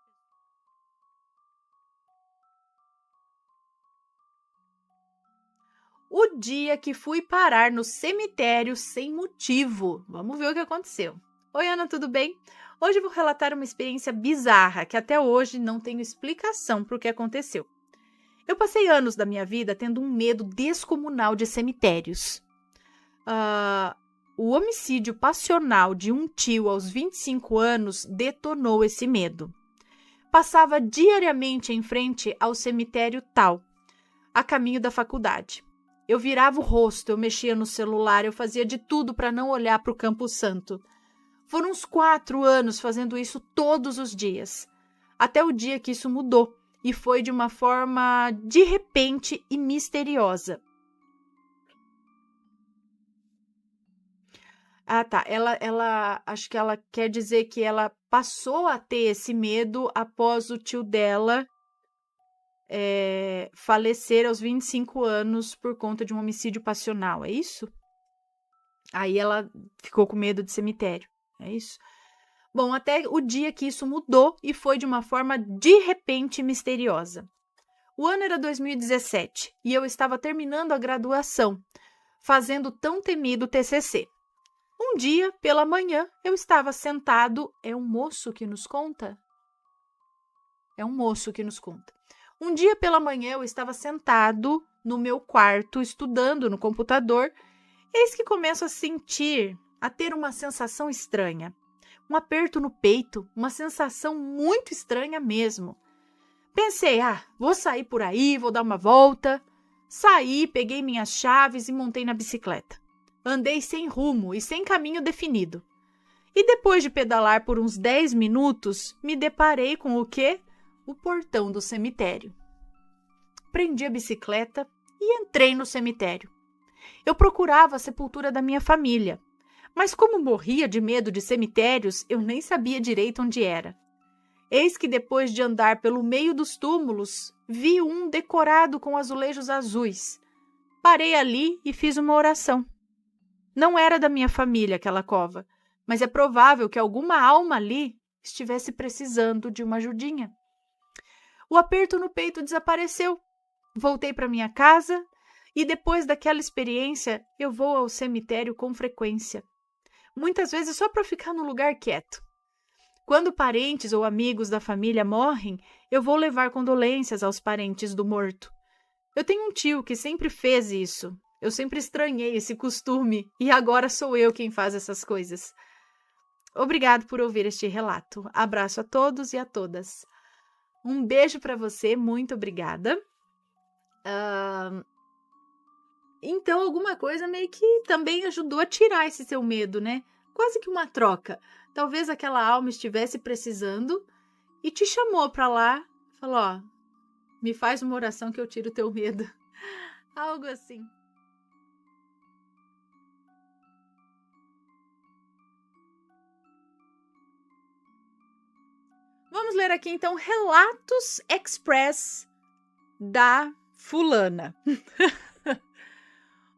O dia que fui parar no cemitério sem motivo. Vamos ver o que aconteceu. Oi, Ana, tudo bem? Hoje eu vou relatar uma experiência bizarra que até hoje não tenho explicação para o que aconteceu. Eu passei anos da minha vida tendo um medo descomunal de cemitérios. O homicídio passional de um tio aos 25 anos detonou esse medo. Passava diariamente em frente ao cemitério tal, a caminho da faculdade. Eu virava o rosto, eu mexia no celular, eu fazia de tudo para não olhar para o Campo Santo. Foram uns 4 anos fazendo isso todos os dias, até o dia que isso mudou, e foi de uma forma de repente e misteriosa. Ah, tá. Ela, acho que ela quer dizer que ela passou a ter esse medo após o tio dela falecer aos 25 anos por conta de um homicídio passional, é isso? Aí ela ficou com medo de cemitério, é isso? Bom, até o dia que isso mudou e foi de uma forma de repente misteriosa. O ano era 2017 e eu estava terminando a graduação, fazendo o tão temido TCC. Um dia, pela manhã, eu estava sentado... É um moço que nos conta? É um moço que nos conta. Um dia pela manhã eu estava sentado no meu quarto, estudando no computador, eis que começo a ter uma sensação estranha. Um aperto no peito, uma sensação muito estranha mesmo. Pensei, vou sair por aí, vou dar uma volta. Saí, peguei minhas chaves e montei na bicicleta. Andei sem rumo e sem caminho definido. E depois de pedalar por uns 10 minutos, me deparei com o quê? O portão do cemitério. Prendi a bicicleta e entrei no cemitério. Eu procurava a sepultura da minha família, mas como morria de medo de cemitérios, eu nem sabia direito onde era. Eis que depois de andar pelo meio dos túmulos, vi um decorado com azulejos azuis. Parei ali e fiz uma oração. Não era da minha família aquela cova, mas é provável que alguma alma ali estivesse precisando de uma ajudinha. O aperto no peito desapareceu. Voltei para minha casa e depois daquela experiência eu vou ao cemitério com frequência. Muitas vezes só para ficar num lugar quieto. Quando parentes ou amigos da família morrem, eu vou levar condolências aos parentes do morto. Eu tenho um tio que sempre fez isso. Eu sempre estranhei esse costume e agora sou eu quem faz essas coisas. Obrigado por ouvir este relato. Abraço a todos e a todas. Um beijo para você, muito obrigada. Então, alguma coisa meio que também ajudou a tirar esse seu medo, né? Quase que uma troca. Talvez aquela alma estivesse precisando e te chamou para lá, falou, me faz uma oração que eu tiro o teu medo. Algo assim. Vamos ler aqui, então, Relatos Express da fulana.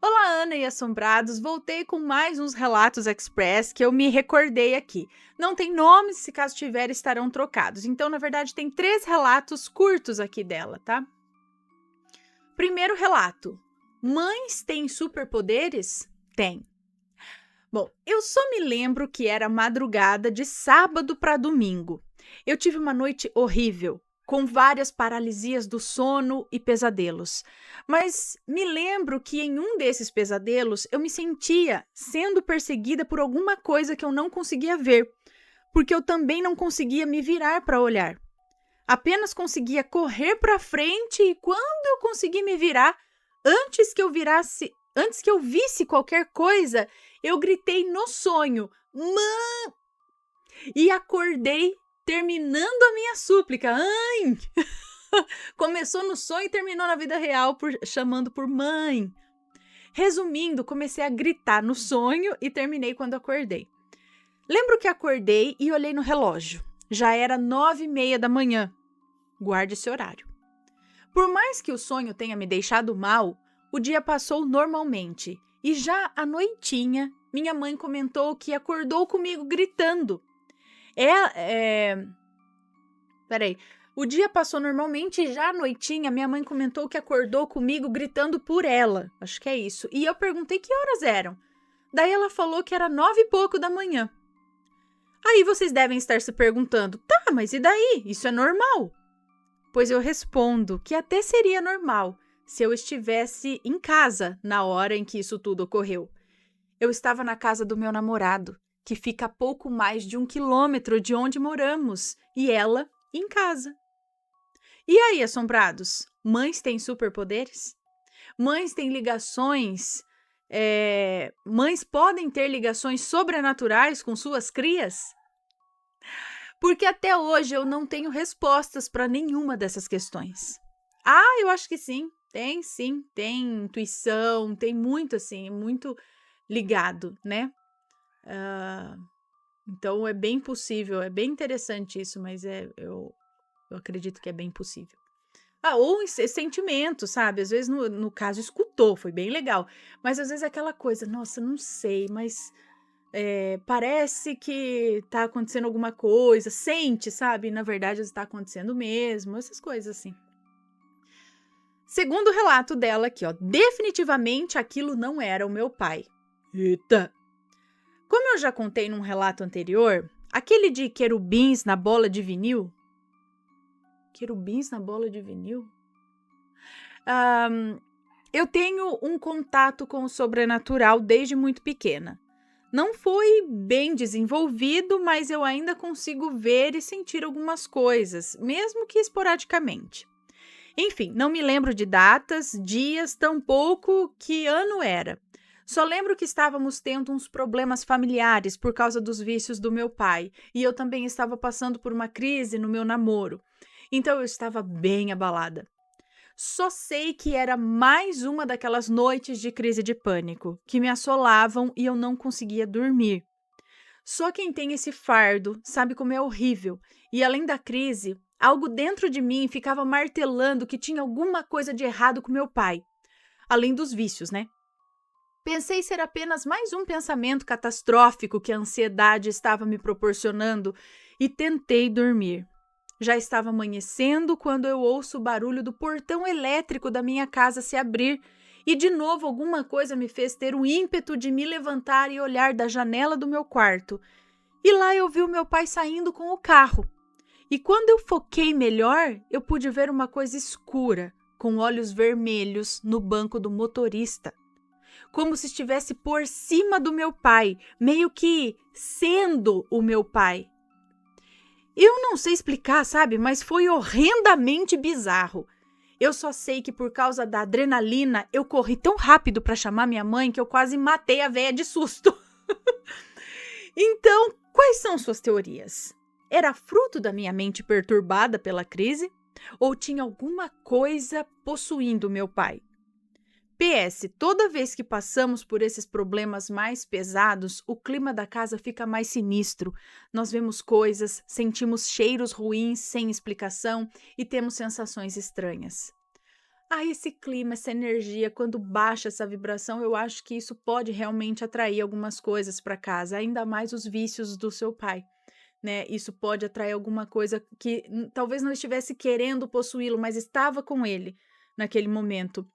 Olá, Ana e Assombrados. Voltei com mais uns Relatos Express que eu me recordei aqui. Não tem nomes, se caso tiver, estarão trocados. Então, na verdade, tem 3 relatos curtos aqui dela, tá? Primeiro relato. Mães têm superpoderes? Tem. Bom, eu só me lembro que era madrugada de sábado para domingo. Eu tive uma noite horrível, com várias paralisias do sono e pesadelos. Mas me lembro que em um desses pesadelos eu me sentia sendo perseguida por alguma coisa que eu não conseguia ver, porque eu também não conseguia me virar para olhar. Apenas conseguia correr para frente e quando eu consegui me virar, antes que eu visse qualquer coisa, eu gritei no sonho, mãe! E acordei terminando a minha súplica, mãe! Começou no sonho e terminou na vida real chamando por mãe. Resumindo, comecei a gritar no sonho e terminei quando acordei. Lembro que acordei e olhei no relógio. Já era 9h30 da manhã. Guarde esse horário. Por mais que o sonho tenha me deixado mal, o dia passou normalmente. E já à noitinha, minha mãe comentou que acordou comigo gritando. O dia passou normalmente e já à noitinha minha mãe comentou que acordou comigo gritando por ela. Acho que é isso. E eu perguntei que horas eram. Daí ela falou que era 9h pouco da manhã. Aí vocês devem estar se perguntando, tá, mas e daí? Isso é normal? Pois eu respondo que até seria normal se eu estivesse em casa na hora em que isso tudo ocorreu. Eu estava na casa do meu namorado, que fica a pouco mais de 1 quilômetro de onde moramos, e ela em casa. E aí, assombrados? Mães têm superpoderes? Mães têm ligações... Mães podem ter ligações sobrenaturais com suas crias? Porque até hoje eu não tenho respostas para nenhuma dessas questões. Eu acho que sim. Tem intuição, tem muito assim, muito ligado, né? Então é bem possível, é bem interessante isso, mas eu acredito que é bem possível. Ou sentimento, sabe? Às vezes, no caso, escutou, foi bem legal. Mas às vezes é aquela coisa, nossa, não sei, mas parece que tá acontecendo alguma coisa, sente, sabe? Na verdade, está acontecendo mesmo, essas coisas assim. Segundo relato dela aqui, ó, definitivamente aquilo não era o meu pai. Eita! Como eu já contei num relato anterior, aquele de querubins na bola de vinil. Querubins na bola de vinil? Eu tenho um contato com o sobrenatural desde muito pequena. Não foi bem desenvolvido, mas eu ainda consigo ver e sentir algumas coisas, mesmo que esporadicamente. Enfim, não me lembro de datas, dias, tampouco que ano era. Só lembro que estávamos tendo uns problemas familiares por causa dos vícios do meu pai, e eu também estava passando por uma crise no meu namoro. Então eu estava bem abalada. Só sei que era mais uma daquelas noites de crise de pânico, que me assolavam e eu não conseguia dormir. Só quem tem esse fardo sabe como é horrível, e além da crise, algo dentro de mim ficava martelando que tinha alguma coisa de errado com meu pai. Além dos vícios, né? Pensei ser apenas mais um pensamento catastrófico que a ansiedade estava me proporcionando e tentei dormir. Já estava amanhecendo quando eu ouço o barulho do portão elétrico da minha casa se abrir e de novo alguma coisa me fez ter o ímpeto de me levantar e olhar da janela do meu quarto. E lá eu vi o meu pai saindo com o carro. E quando eu foquei melhor, eu pude ver uma coisa escura, com olhos vermelhos, no banco do motorista. Como se estivesse por cima do meu pai, meio que sendo o meu pai. Eu não sei explicar, sabe? Mas foi horrendamente bizarro. Eu só sei que por causa da adrenalina, eu corri tão rápido para chamar minha mãe que eu quase matei a véia de susto. Então, quais são suas teorias? Era fruto da minha mente perturbada pela crise? Ou tinha alguma coisa possuindo meu pai? PS, toda vez que passamos por esses problemas mais pesados, o clima da casa fica mais sinistro. Nós vemos coisas, sentimos cheiros ruins sem explicação e temos sensações estranhas. Esse clima, essa energia, quando baixa essa vibração, eu acho que isso pode realmente atrair algumas coisas para casa, ainda mais os vícios do seu pai, né? Isso pode atrair alguma coisa que talvez não estivesse querendo possuí-lo, mas estava com ele naquele momento.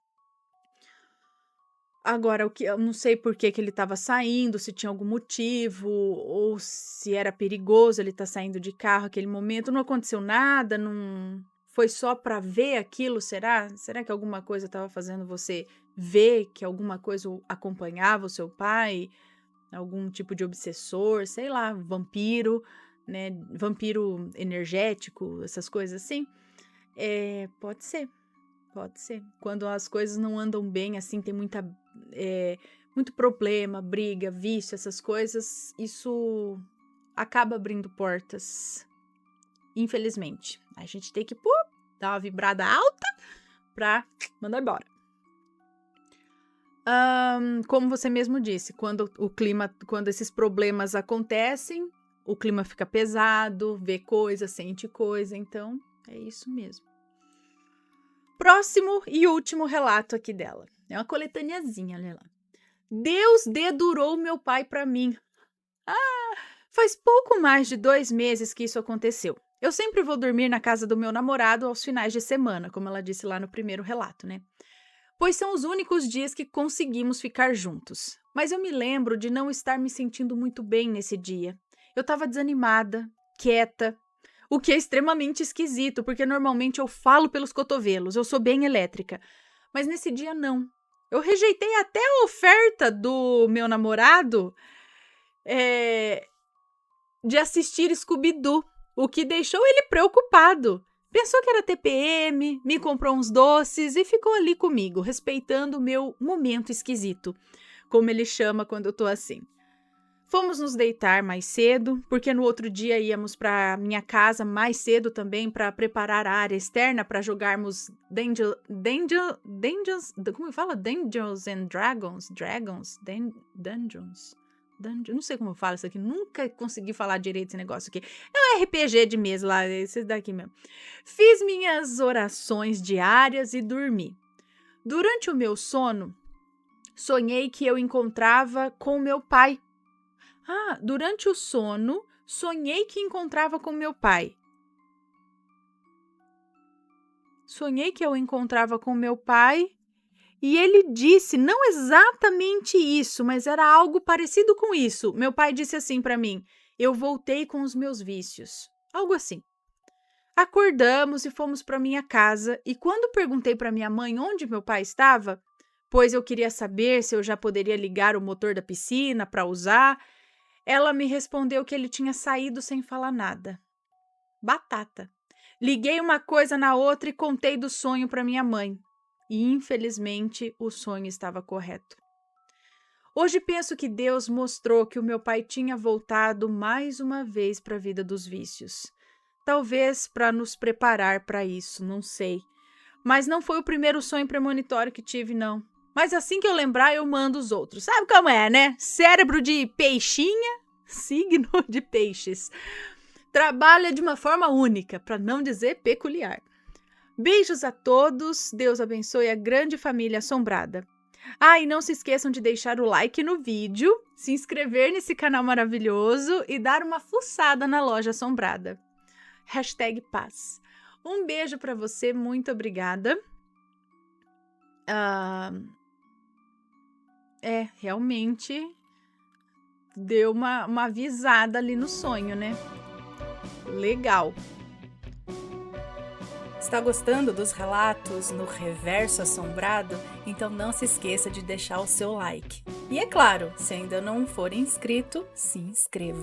Agora, o que eu não sei por que ele estava saindo, se tinha algum motivo, ou se era perigoso ele estar saindo de carro naquele momento. Não aconteceu nada, não foi só para ver aquilo, será? Será que alguma coisa estava fazendo você ver que alguma coisa acompanhava o seu pai? Algum tipo de obsessor, sei lá, vampiro, né? Vampiro energético, essas coisas assim? Pode ser. Pode ser. Quando as coisas não andam bem, assim, tem muito problema, briga, vício, essas coisas, isso acaba abrindo portas. Infelizmente. A gente tem que dar uma vibrada alta pra mandar embora. Como você mesmo disse, quando esses problemas acontecem, o clima fica pesado, vê coisa, sente coisa, então é isso mesmo. Próximo e último relato aqui dela. É uma coletâneazinha, olha lá. Deus dedurou meu pai para mim. Faz pouco mais de 2 meses que isso aconteceu. Eu sempre vou dormir na casa do meu namorado aos finais de semana, como ela disse lá no primeiro relato, né? Pois são os únicos dias que conseguimos ficar juntos. Mas eu me lembro de não estar me sentindo muito bem nesse dia. Eu estava desanimada, quieta, o que é extremamente esquisito, porque normalmente eu falo pelos cotovelos, eu sou bem elétrica. Mas nesse dia não. Eu rejeitei até a oferta do meu namorado de assistir Scooby-Doo, o que deixou ele preocupado. Pensou que era TPM, me comprou uns doces e ficou ali comigo, respeitando o meu momento esquisito, como ele chama quando eu tô assim. Fomos nos deitar mais cedo, porque no outro dia íamos para minha casa mais cedo também para preparar a área externa para jogarmos como fala? Dungeons and Dragons? Dungeons? Não sei como fala isso aqui, nunca consegui falar direito esse negócio aqui. É um RPG de mesa lá, esse daqui mesmo. Fiz minhas orações diárias e dormi. Durante o meu sono, sonhei que eu encontrava com meu pai. Durante o sono, sonhei que encontrava com meu pai. Sonhei que eu encontrava com meu pai e ele disse, não exatamente isso, mas era algo parecido com isso. Meu pai disse assim para mim: eu voltei com os meus vícios. Algo assim. Acordamos e fomos para minha casa, e quando perguntei para minha mãe onde meu pai estava, pois eu queria saber se eu já poderia ligar o motor da piscina para usar, ela me respondeu que ele tinha saído sem falar nada. Batata. Liguei uma coisa na outra e contei do sonho para minha mãe. E, infelizmente, o sonho estava correto. Hoje penso que Deus mostrou que o meu pai tinha voltado mais uma vez para a vida dos vícios. Talvez para nos preparar para isso, não sei. Mas não foi o primeiro sonho premonitório que tive, não. Mas assim que eu lembrar, eu mando os outros. Sabe como é, né? Cérebro de peixinha, signo de peixes. Trabalha de uma forma única, para não dizer peculiar. Beijos a todos, Deus abençoe a grande família assombrada. E não se esqueçam de deixar o like no vídeo, se inscrever nesse canal maravilhoso e dar uma fuçada na loja assombrada. #paz. Um beijo para você, muito obrigada. Realmente deu uma avisada ali no sonho, né? Legal. Está gostando dos relatos no Reverso Assombrado? Então não se esqueça de deixar o seu like. E é claro, se ainda não for inscrito, se inscreva.